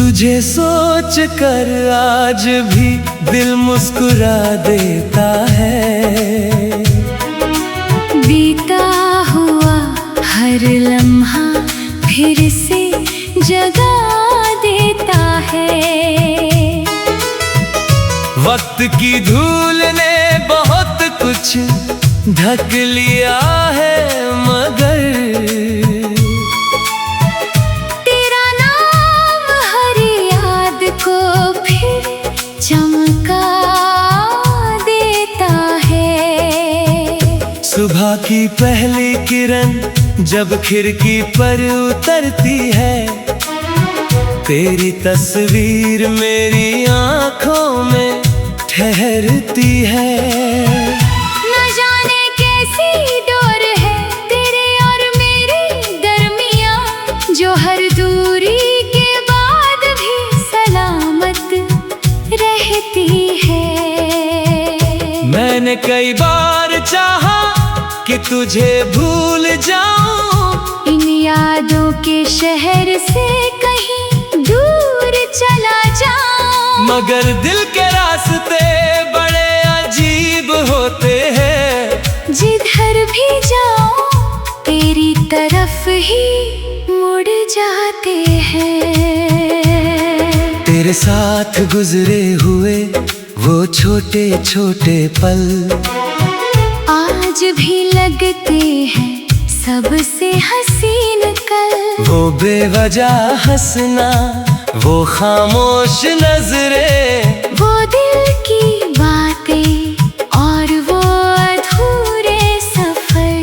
तुझे सोच कर आज भी दिल मुस्कुरा देता है। बीता हुआ हर लम्हा फिर से जगा देता है। वक्त की धूल ने बहुत कुछ ढक लिया है, मगर तेरा नाम हर याद को फिर चमका देता है। सुबह की पहली किरण जब खिड़की पर उतरती है, तेरी तस्वीर मेरी आंखों में ठहरती है। न जाने कैसी डोर है तेरे और मेरे दरमियां, जो हर दूरी के बाद भी सलामत रहती है। मैंने कई बार चाहा कि तुझे भूल जाऊं, इन यादों के शहर से कहीं दूर चला जाऊं, मगर दिल के रास्ते बड़े अजीब होते हैं। जिधर भी जाऊं तेरी तरफ ही मुड़ जाते हैं। तेरे साथ गुजरे हुए वो छोटे छोटे पल आज भी लगते हैं सबसे हसीन कल। वो बेवजह हंसना, वो खामोश नजरें, वो दिल की बातें और वो अधूरे सफर।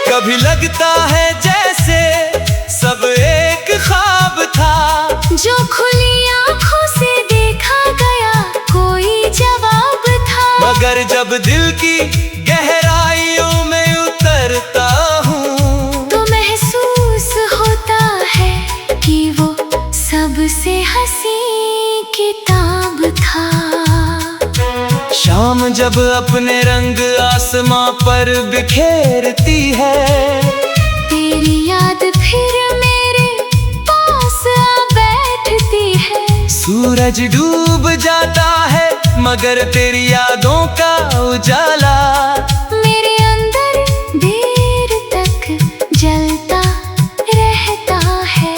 कभी लगता है जैसे सब एक ख्वाब था, जो खुली आंखों से देखा गया कोई जवाब था। मगर जब दिल की गहराइयों में उतरता हूँ, तो महसूस होता है कि वो सबसे हंसी किताब था। शाम जब अपने रंग आसमां पर बिखेरती है, तेरी याद फिर मेरे पास आ बैठती है। सूरज डूब जाता है मगर तेरी यादों का उजाला मेरे अंदर देर तक जलता रहता है।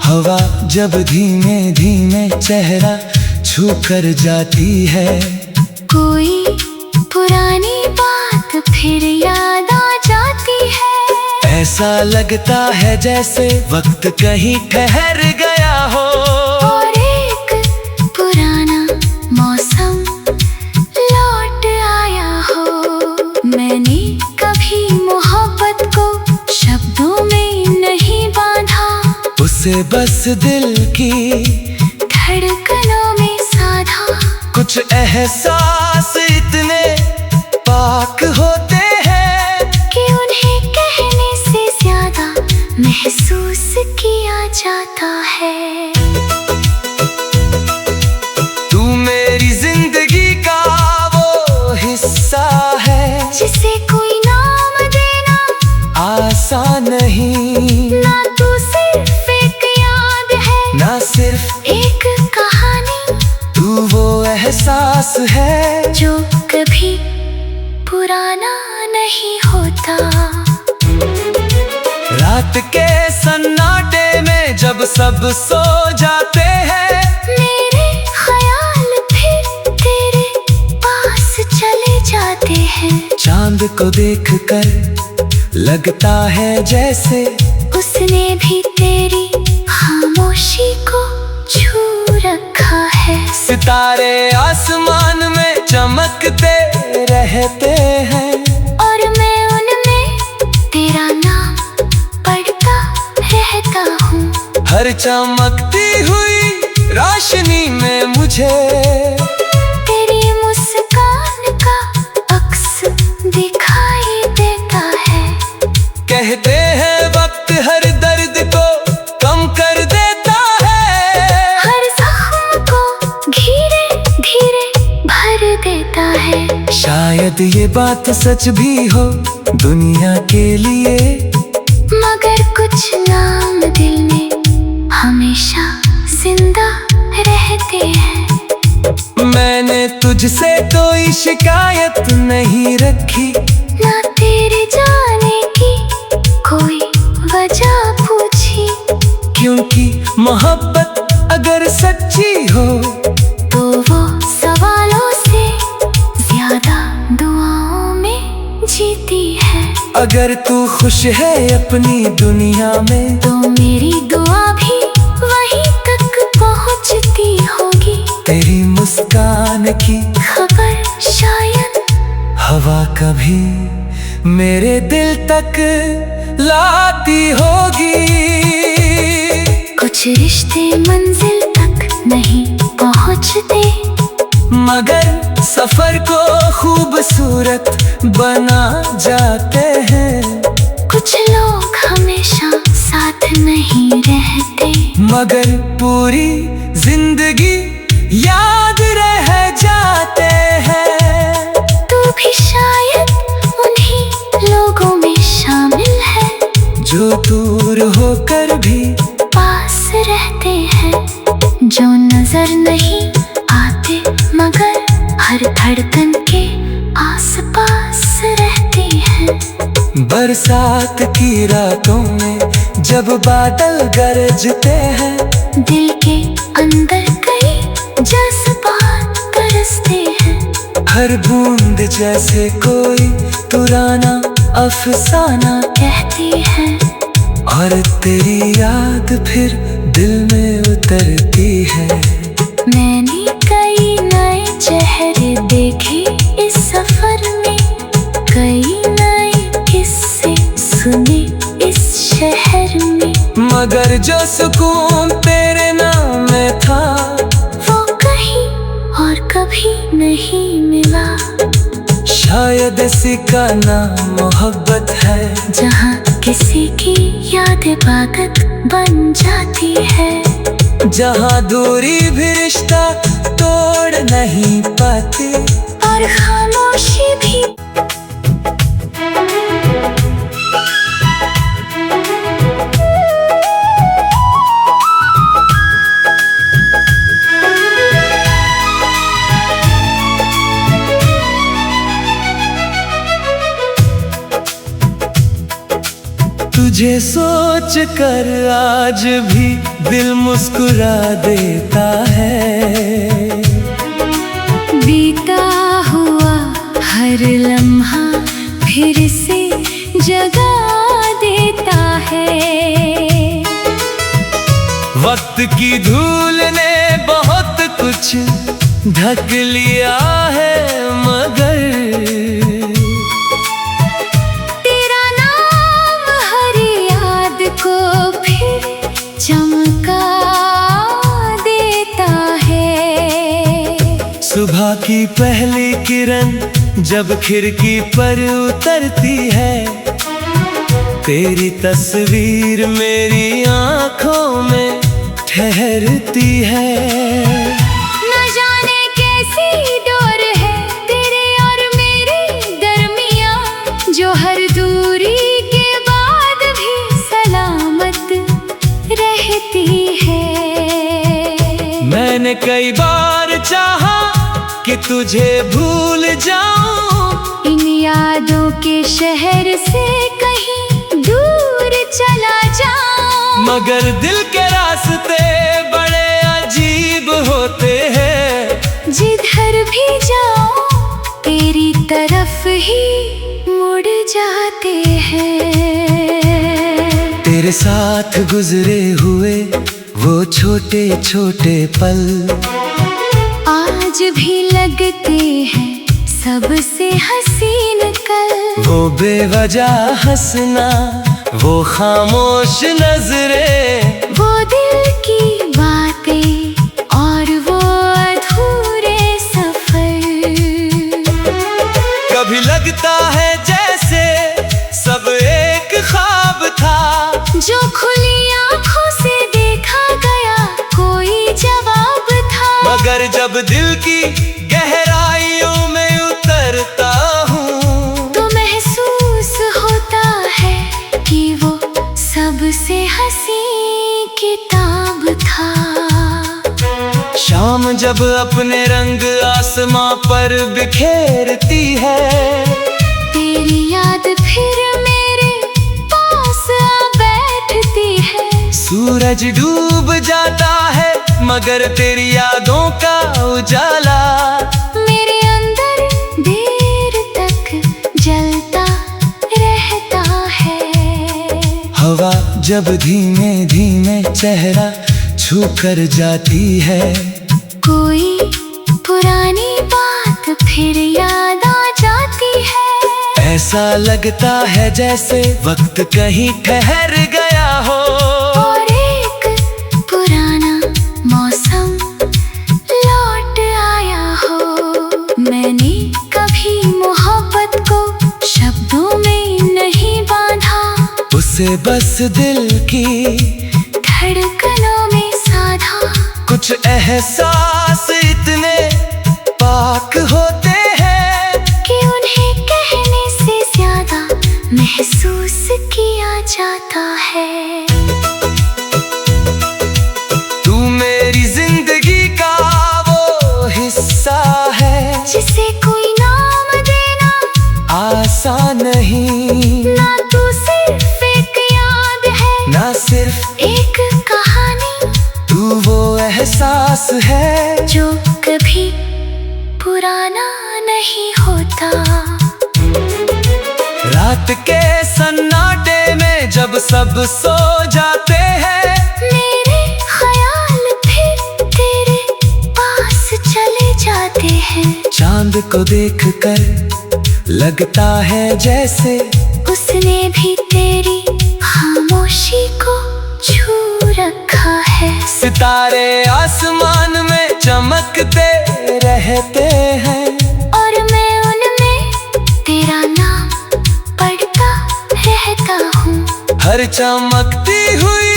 हवा जब धीमे धीमे चेहरा छू कर जाती है, कोई पुरानी बात फिर याद आ जाती है। ऐसा लगता है जैसे वक्त कहीं ठहर गया हो, और एक पुराना मौसम लौट आया हो। मैंने कभी मोहब्बत को शब्दों में नहीं बांधा, उसे बस दिल की धड़कनों में साधा। कुछ एहसास इतने पाक होते हैं कि उन्हें कहने से ज्यादा महसूस किया जाता है। तू मेरी जिंदगी का वो हिस्सा है, जिसे कोई नाम देना आसान नहीं। ना तू सिर्फ एक याद है, ना सिर्फ एक कहानी, तू वो एहसास है जो कभी पुराना नहीं होता। रात के सन्नाटे में जब सब सो जाते हैं, मेरे ख्याल फिर तेरे पास चले जाते हैं। चांद को देखकर लगता है जैसे उसने भी तेरी खामोशी को छू रखा है। सितारे आसमान में चमकते रहते हैं, और मैं उनमें तेरा नाम पढ़ता रहता हूँ। हर चमकती हुई रोशनी में मुझे तेरी मुस्कान का अक्स दिखाई देता है। कहते हैं वक्त हर दर्द को कम कर देता है, हर जख्म को धीरे धीरे भर देता है। शायद ये बात सच भी हो दुनिया के लिए, मगर कुछ नाम दिल में हमेशा जिंदा रहते हैं। मैंने तुझसे कोई शिकायत नहीं रखी, ना तेरे जाने की कोई वजह पूछी, क्योंकि मोहब्बत अगर सच्ची हो तो वो सवालों से ज्यादा दुआओं में जीती है। अगर तू खुश है अपनी दुनिया में तो मेरी दुआ भी वहीं तक पहुंचती होगी। तेरी मुस्कान की खबर शायद हवा कभी मेरे दिल तक लाती होगी। कुछ रिश्ते मंजिल तक नहीं पहुंचते, मगर सफर को खूबसूरत बना जाते हैं। कुछ लोग हमेशा साथ नहीं रहते, मगर पूरी जिंदगी याद रह जाते हैं। तू भी शायद उन्हीं लोगों में शामिल है जो दूर होकर भी पास रहते हैं, जो नजर नहीं आते मगर हर धड़कन के आसपास रहते हैं। बरसात की रातों में जब बादल गरजते हैं, दिल के अंदर कई जज्बात तरसते हैं। हर बूंद जैसे कोई पुराना अफसाना कहती है, और तेरी याद फिर दिल में उतरती है। मैंने कई नए चेहरे देखे इस सफर में, कई नए किस्से सुने इस शहर में, मगर जो सुकून तेरे नाम में था वो कहीं और कभी नहीं मिला। शायद इसी का नाम मोहब्बत है, जहाँ किसी की याद इबादत बन जाती है, जहाँ दूरी भी रिश्ता तोड़ नहीं पाती और खामोशी भी। तुझे सोच कर आज भी दिल मुस्कुरा देता है। बीता हुआ हर लम्हा फिर से जगा देता है। वक्त की धूल ने बहुत कुछ ढक लिया है, मगर को फिर चमका देता है। सुबह की पहली किरण जब खिड़की पर उतरती है, तेरी तस्वीर मेरी आंखों में ठहरती है। न जाने कैसी डोर है तेरे और मेरे दरमियां, जो हर दूरी के बाद भी सलामत रहती है। मैंने कई बार चाहा कि तुझे भूल जाऊं, इन यादों के शहर से कहीं दूर चला जाऊं, मगर दिल के रास्ते बड़े अजीब होते हैं। जिधर भी जाऊं तेरी तरफ ही मुड़ जाते हैं। तेरे साथ गुजरे हुए वो छोटे छोटे पल आज भी लगते हैं सबसे हसीन कल। वो बेवजह हंसना, वो खामोश नजरें, वो दिल की बातें और वो अधूरे सफर। कभी लगता है जैसे सब एक ख्वाब था, जो खुली आंखों से देखा गया कोई जवाब था, मगर जब दिल की गहराइयों में उतरता हूँ तो महसूस होता है कि वो सबसे हंसी किताब था। जब अपने रंग आसमां पर बिखेरती है। तेरी याद फिर मेरे पास आ बैठती है। सूरज डूब जाता है मगर तेरी यादों का उजाला मेरे अंदर देर तक जलता रहता है। हवा जब धीमे धीमे चेहरा छू कर जाती है। कोई पुरानी बात फिर याद आ जाती है। ऐसा लगता है जैसे वक्त कहीं ठहर गया हो और एक पुराना मौसम लौट आया हो। मैंने कभी मोहब्बत को शब्दों में नहीं बांधा, उसे बस दिल की धड़कनों में साधा। कुछ एहसास इतने पाक होते हैं कि उन्हें कहने से ज्यादा महसूस किया जाता है। तू मेरी जिंदगी का वो हिस्सा है जिसे कोई नाम देना आसान नहीं। ना तू सिर्फ एक याद है, ना सिर्फ एक कहानी, तू वो एहसास है जो कभी पुराना नहीं होता। रात के सन्नाटे में जब सब सो जाते हैं, मेरे ख्याल फिर तेरे पास चले जाते हैं। चांद को देखकर लगता है जैसे उसने भी तेरी खामोशी को छू रखा है। सितारे आसमान में चमकते रहते हैं और मैं उनमें तेरा नाम पढ़ता रहता हूँ। हर चमकती हुई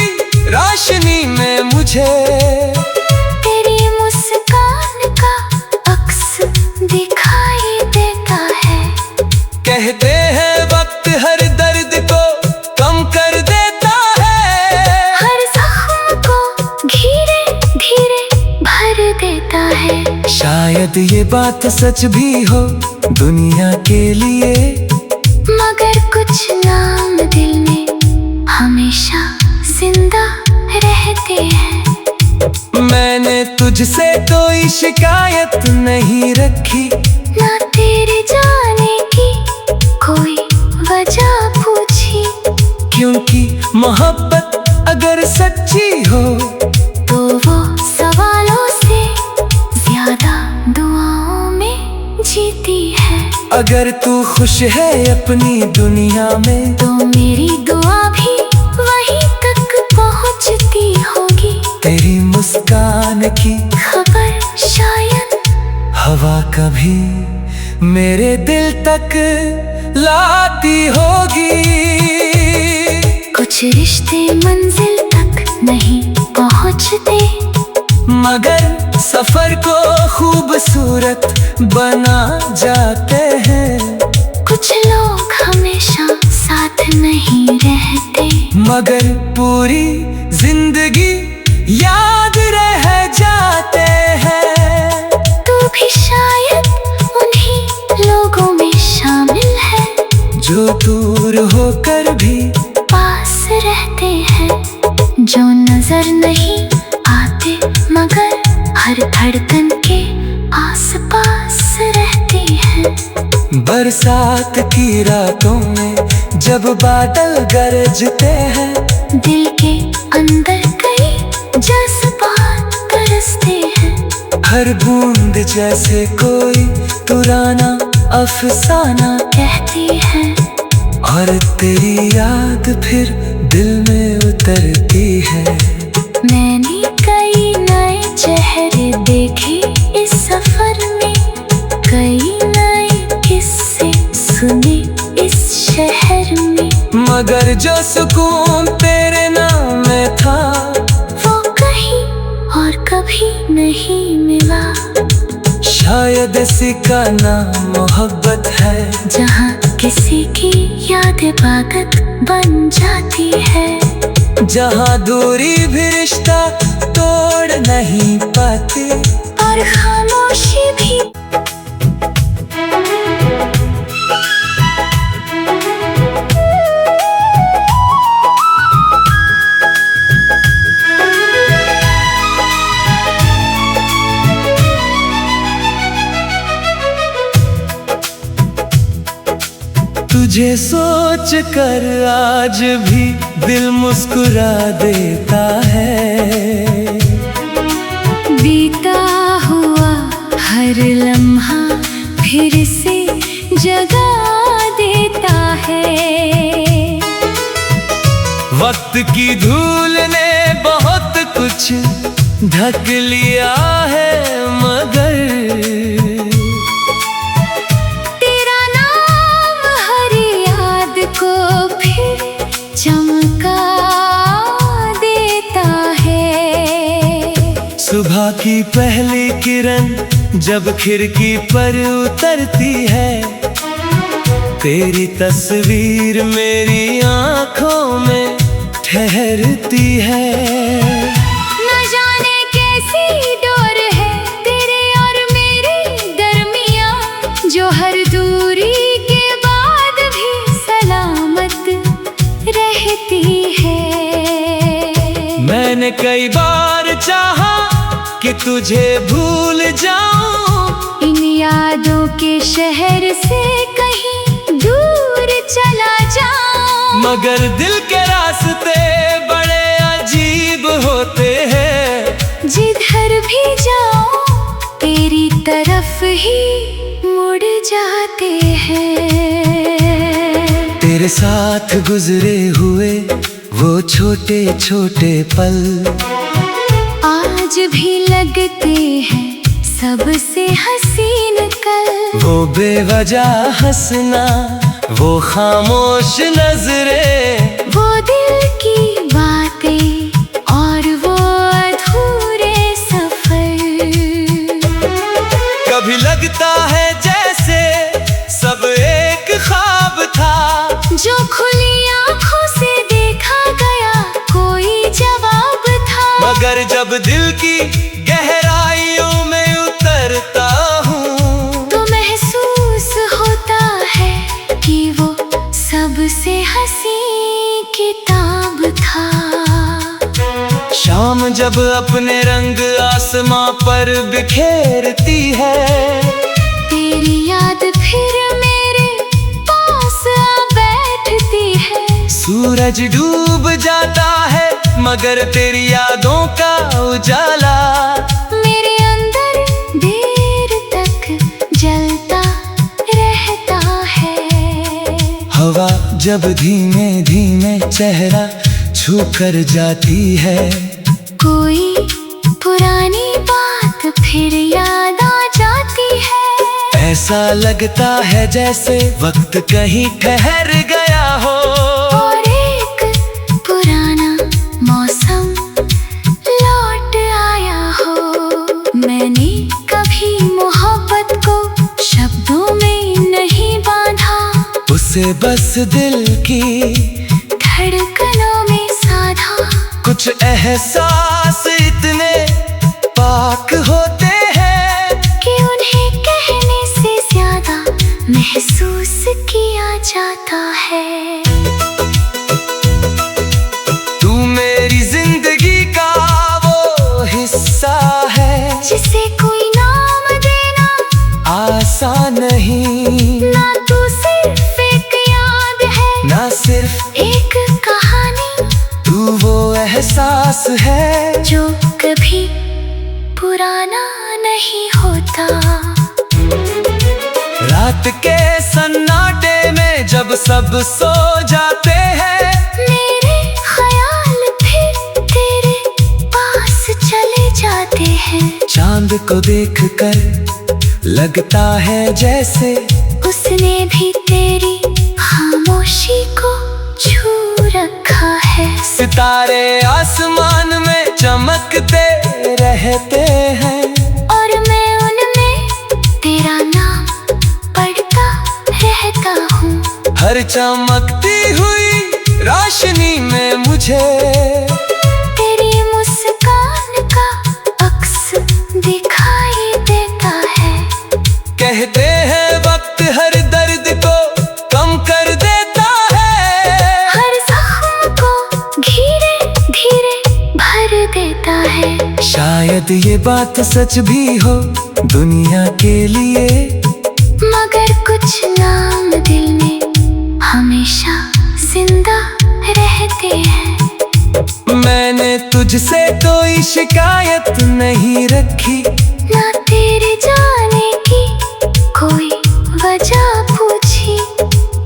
रोशनी में मुझे तेरी मुस्कान का अक्स दिखाई देता है। कहते हैं वक्त हर दर्द को कम कर देता है, हर जख्म को धीरे धीरे भर देता है। शायद ये बात सच भी हो दुनिया के लिए, मगर कुछ नाम दिल में हमेशा जिंदा रहते हैं। मैंने तुझसे कोई शिकायत नहीं रखी, ना तेरे जाने की कोई वजह पूछी, क्योंकि मोहब्बत अगर सच्ची हो तो वो सवालों से ज्यादा दुआओं में जीती है। अगर तू खुश है अपनी दुनिया में, तो मेरी दुआ भी वहीं तक पहुंचती होगी। तेरी मुस्कान की खबर शायद हवा कभी मेरे दिल तक लाती होगी। कुछ रिश्ते मंजिल तक नहीं पहुंचते, मगर सफर को खूबसूरत बना जाते हैं। कुछ लोग हमेशा साथ नहीं रहते, मगर पूरी जिंदगी याद रह जाते हैं। तू भी शायद उन्हीं लोगों में शामिल है जो दूर होकर भी पास रहते हैं, जो नजर नहीं आते मगर हर धड़कन के आसपास रहते हैं। बरसात की रातों में जब बादल गरजते हैं, दिल के अंदर कई जज्बात बरसते हैं। हर बूंद जैसे कोई पुराना अफसाना कहती है और तेरी याद फिर दिल में उतरती है। मैंने कई नए चेहरे देखे इस सफर में, कई नए किस्से सुने इस शहर में, मगर जो सुकून तेरे नाम में था वो कहीं और कभी नहीं मिला। शायद इसी का नाम मोहब्बत है, जहाँ किसी की याद इबादत बन जाती है, जहाँ दूरी भी रिश्ता तोड़ नहीं पाती। और और खामोशी भी। तुझे सोच कर आज भी दिल मुस्कुरा देता है। बीता हुआ हर लम्हा फिर से जगा देता है। वक्त की धूल ने बहुत कुछ ढक लिया है, मगर तेरा नाम हर याद को फिर चमका देता है। सुबह की पहली किरण जब खिड़की पर उतरती है, तेरी तस्वीर मेरी आंखों में ठहरती है। न जाने कैसी डोर है तेरे और मेरे दरमियां, जो हर दूरी के बाद भी सलामत रहती है। मैंने कई बार चाहा कि तुझे भूल जाऊं, इन यादों के शहर से कहीं दूर चला जाऊं, मगर दिल के रास्ते बड़े अजीब होते हैं। जिधर भी जाऊं तेरी तरफ ही मुड़ जाते हैं। तेरे साथ गुजरे हुए वो छोटे छोटे पल आज भी लगते हैं सबसे हसीन कल। वो बेवजह हंसना, वो खामोश नजरें, वो दिल की बातें और वो अधूरे सफर। कभी लगता है जैसे सब एक ख्वाब था, जो खुली आंखों से देखा गया कोई जवाब था। मगर जब दिल की गहराइयों में उतरता हूँ, तो महसूस होता है कि वो सबसे हंसी किताब था। शाम जब अपने रंग आसमां पर बिखेरती है, तेरी याद फिर मेरे पास आ बैठती है। सूरज डूब जाता है मगर तेरी यादों का उजाला मेरे अंदर देर तक जलता रहता है। हवा जब धीमे धीमे चेहरा छू कर जाती है, कोई पुरानी बात फिर याद आ जाती है। ऐसा लगता है जैसे वक्त कहीं ठहर गया हो, और एक पुराना मौसम लौट आया हो। मैंने कभी मोहब्बत को शब्दों में नहीं बांधा, उसे बस दिल की धड़कनों में साधा। कुछ एहसास इतने पाक होते हैं कि उन्हें कहने से ज्यादा महसूस किया जाता है। तू मेरी जिंदगी का वो हिस्सा है, जिसे कोई नाम देना आसान नहीं। ना तू सिर्फ एक याद है, ना सिर्फ एक कहानी, तू वो एहसास है जो कभी पुराना नहीं होता। रात के सन्नाटे में जब सब सो जाते हैं, मेरे ख्याल फिर तेरे पास चले जाते हैं। चांद को देखकर लगता है जैसे उसने भी तेरी खामोशी को छू रखा है। सितारे आसमान में चमकते रहते हैं, और मैं उनमें तेरा नाम पढ़ता रहता हूँ। हर चमकती हुई रोशनी में मुझे तेरी मुस्कान का अक्स दिखाई शायद ये बात सच भी हो दुनिया के लिए, मगर कुछ नाम दिल में हमेशा जिंदा रहते हैं। मैंने तुझसे कोई शिकायत नहीं रखी, ना तेरे जाने की कोई वजह पूछी,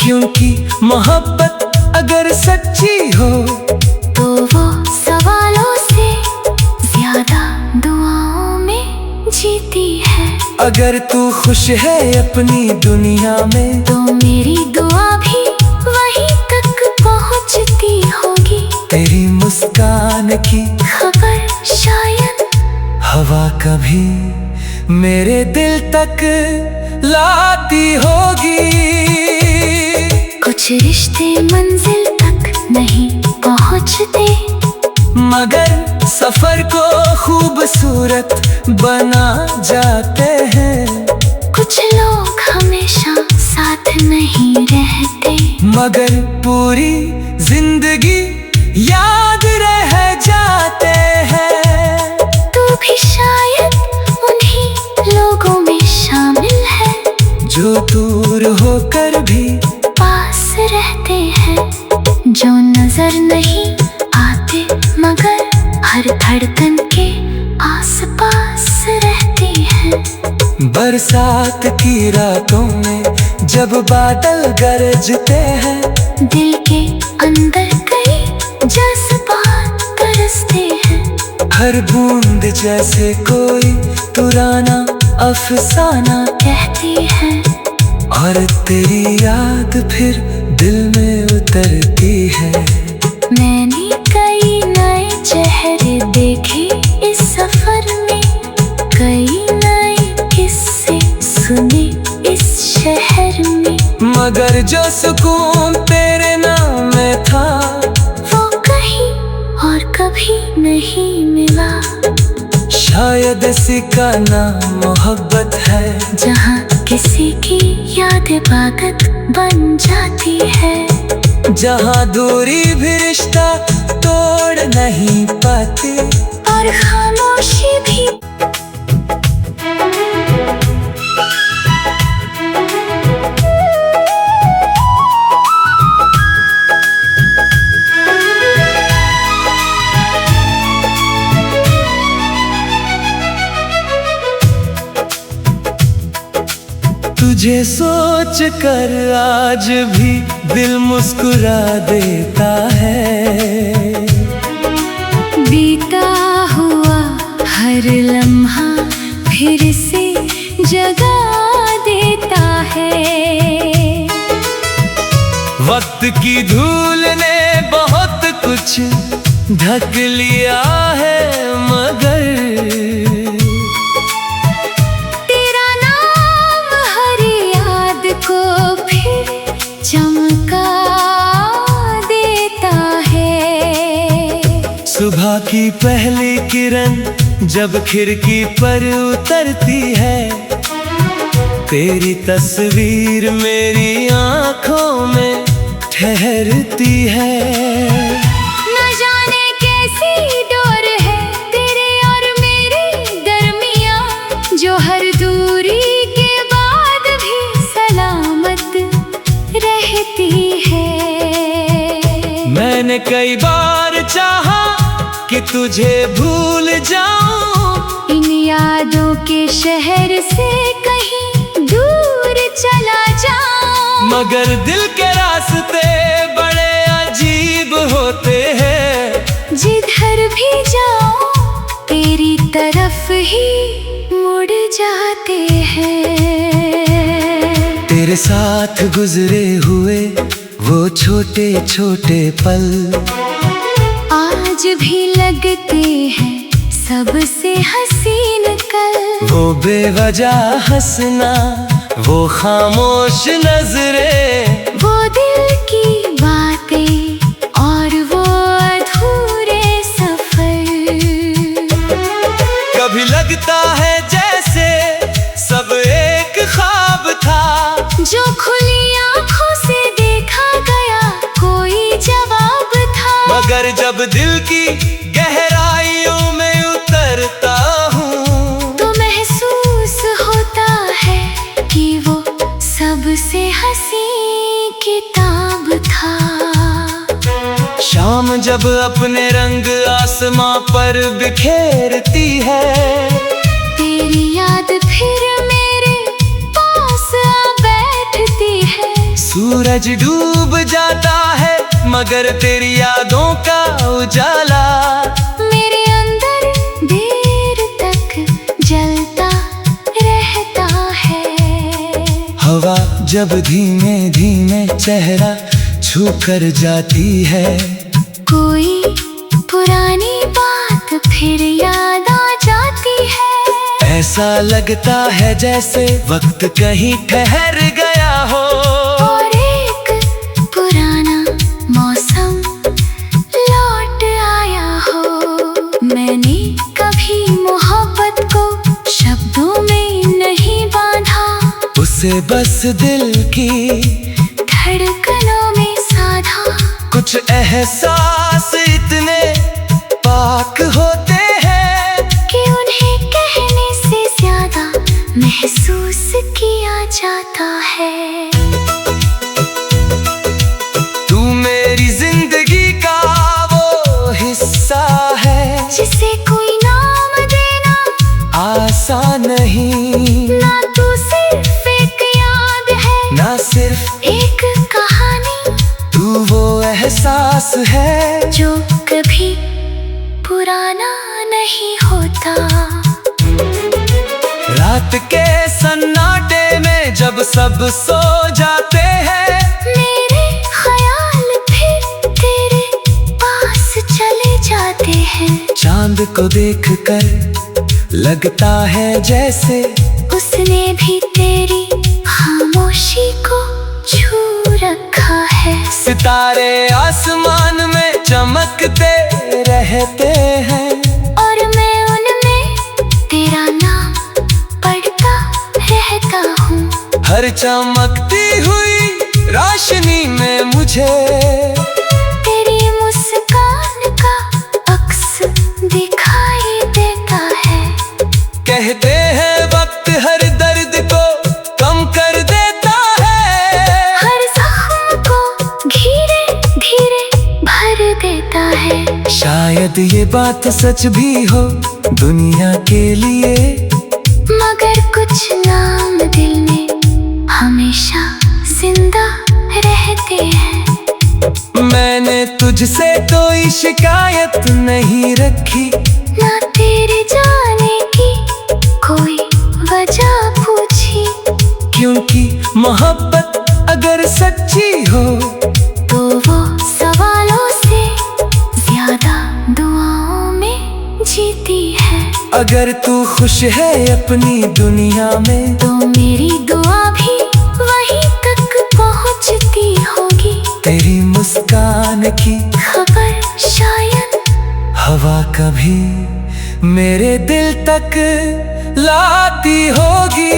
क्योंकि मोहब्बत अगर सच्ची हो तो वो सवालों से ज्यादा दुआओं में जीती है। अगर तू खुश है अपनी दुनिया में तो मेरी दुआ भी वहीं तक पहुंचती होगी। तेरी मुस्कान की खबर शायद हवा कभी मेरे दिल तक लाती होगी। कुछ रिश्ते मंजिल तक नहीं पहुंचते, मगर सफर को खूबसूरत बना जाते हैं। कुछ लोग हमेशा साथ नहीं रहते, मगर पूरी जिंदगी याद रह जाते हैं। तू भी शायद उन्हीं लोगों में शामिल है जो दूर होकर भी पास रहते हैं, जो नजर नहीं आते मगर हर धड़कन के आसपास रहते हैं। बरसात की रातों में जब बादल गरजते हैं, दिल के अंदर कई जज्बात तरसते हैं। हर बूंद जैसे कोई पुराना अफसाना कहती है, और तेरी याद फिर दिल में उतरती है। मैंने कई नए चेहरे देखे इस सफर में, कई नए किस्से सुने इस शहर में, मगर जो सुकून तेरे नाम में था वो कहीं और कभी नहीं मिला। शायद इसी का नाम मोहब्बत है, जहाँ किसी की याद इबादत बन जाती है, जहाँ दूरी भी रिश्ता तोड़ नहीं पाती, और खामोशी भी। तुझे सोच कर आज भी दिल मुस्कुरा देता है। बीता हुआ हर लम्हा फिर से जगा देता है। वक्त की धूल ने बहुत कुछ ढक लिया है, मगर चमका देता है। सुबह की पहली किरण जब खिड़की पर उतरती है, तेरी तस्वीर मेरी आंखों में ठहरती है। न जाने कैसी डोर है तेरे और मेरे दरमियां, जो हर दूरी के बाद भी सलामत रहती है। मैंने कई बार चाहा कि तुझे भूल जाऊं, इन यादों के शहर से कहीं दूर चला जाऊं, मगर दिल के रास्ते बड़े अजीब होते हैं। जिधर भी जाऊं तेरी तरफ ही मुड़ जाते हैं। तेरे साथ गुजरे हुए वो छोटे छोटे पल आज भी लगते हैं सबसे हसीन कल। वो बेवजह हंसना, वो खामोश नजरें, वो दिल की बातें और वो अधूरे सफर। कभी लगता है जैसे सब एक ख्वाब था, जो खुली आंखों से देखा गया कोई जवाब था। मगर जब दिल की गहराइयों में उतरता शाम जब अपने रंग आसमां पर बिखेरती है, तेरी याद फिर मेरे पास आ बैठती है। सूरज डूब जाता है मगर तेरी यादों का उजाला मेरे अंदर देर तक जलता रहता है। हवा जब धीमे धीमे चेहरा छू कर जाती है, कोई पुरानी बात फिर याद आ जाती है। ऐसा लगता है जैसे वक्त कहीं ठहर गया हो, और एक पुराना मौसम लौट आया हो। मैंने कभी मोहब्बत को शब्दों में नहीं बांधा, उसे बस दिल की धड़कनों में साधा। कुछ एहसास इतने पाक होते हैं कि उन्हें कहने से ज्यादा महसूस किया जाता है। तू मेरी जिंदगी का वो हिस्सा है जिसे कोई नाम देना आसान नहीं, ना तू सिर्फ एक याद है, ना सिर्फ एक कहानी, तू वो एहसास है जो कभी पुराना नहीं होता। रात के सन्नाटे में जब सब सो जाते हैं, मेरे ख्याल फिर तेरे पास चले जाते हैं। चांद को देखकर लगता है जैसे उसने भी तेरी खामोशी को छू रखा है। सितारे आसमान में चमकते रहते हैं, और मैं उनमें तेरा नाम पढ़ता रहता हूँ। हर चमकती हुई रोशनी में मुझे तेरी मुस्कान का अक्स दिखाई देता है। कहते हैं वक्त हर दर्द को कम कर देता है, हर जख्म को धीरे धीरे भर देता है। शायद ये बात सच भी हो दुनिया के लिए, मगर कुछ नाम दिल में हमेशा जिंदा रहते हैं। मैंने तुझसे कोई शिकायत नहीं रखी, ना तेरे जाने की कोई वजह पूछी, क्योंकि मोहब्बत अगर सच्ची हो तो वो सवालों से ज्यादा दुआओं में जीती है। अगर तू खुश है अपनी दुनिया में, तो मेरी दुआ भी वहीं तक पहुंचती होगी। तेरी मुस्कान की खबर शायद हवा कभी मेरे दिल तक लाती होगी।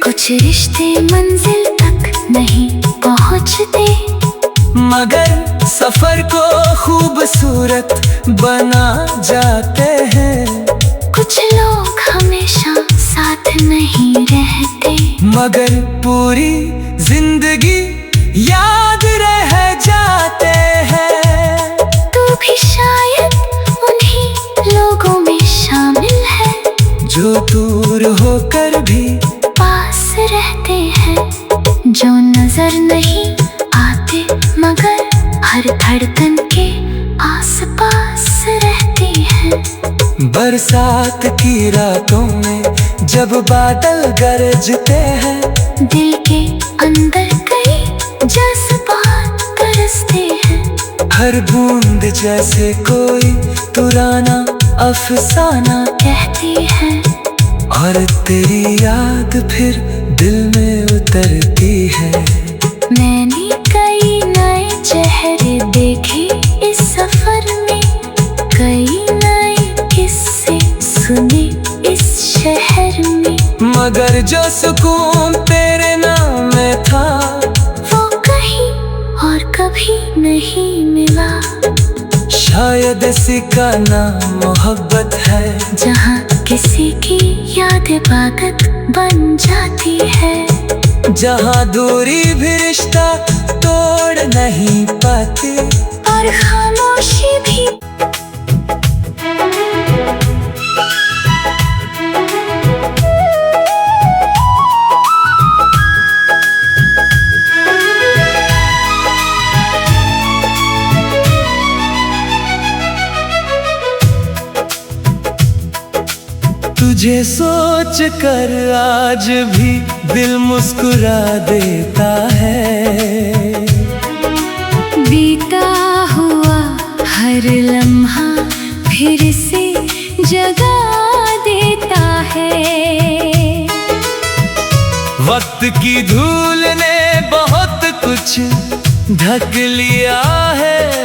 कुछ रिश्ते मंजिल तक नहीं पहुंचते, मगर सफर को खूबसूरत बना जाते हैं। कुछ लोग हमेशा साथ नहीं रहते, मगर पूरी जिंदगी याद रह जाते हैं। तू भी शायद उन्हीं लोगों में शामिल है जो दूर होकर भी पास रहते हैं, जो नजर नहीं आते मगर हर धड़कन के आसपास रहते हैं। बरसात की रातों में जब बादल गरजते हैं, दिल के अंदर कई जज्बात बरसते हैं। हर बूंद जैसे कोई पुराना अफसाना कहती है, और तेरी याद फिर दिल में उतरती है। मैंने कई नए चेहरे देखे इस सफर में, कई नए किस्से सुने इस शहर में, मगर जो सुकून तेरे नाम में था वो कहीं और कभी नहीं मिला। शायद इसी का नाम मोहब्बत है, जहाँ किसी की याद इबादत बन जाती है। जहाँ दूरी भी रिश्ता तोड़ नहीं पाती। और खामोशी भी। तुझे सोच कर आज भी दिल मुस्कुरा देता है। बीता हुआ हर लम्हा फिर से जगा देता है। वक्त की धूल ने बहुत कुछ ढक लिया है।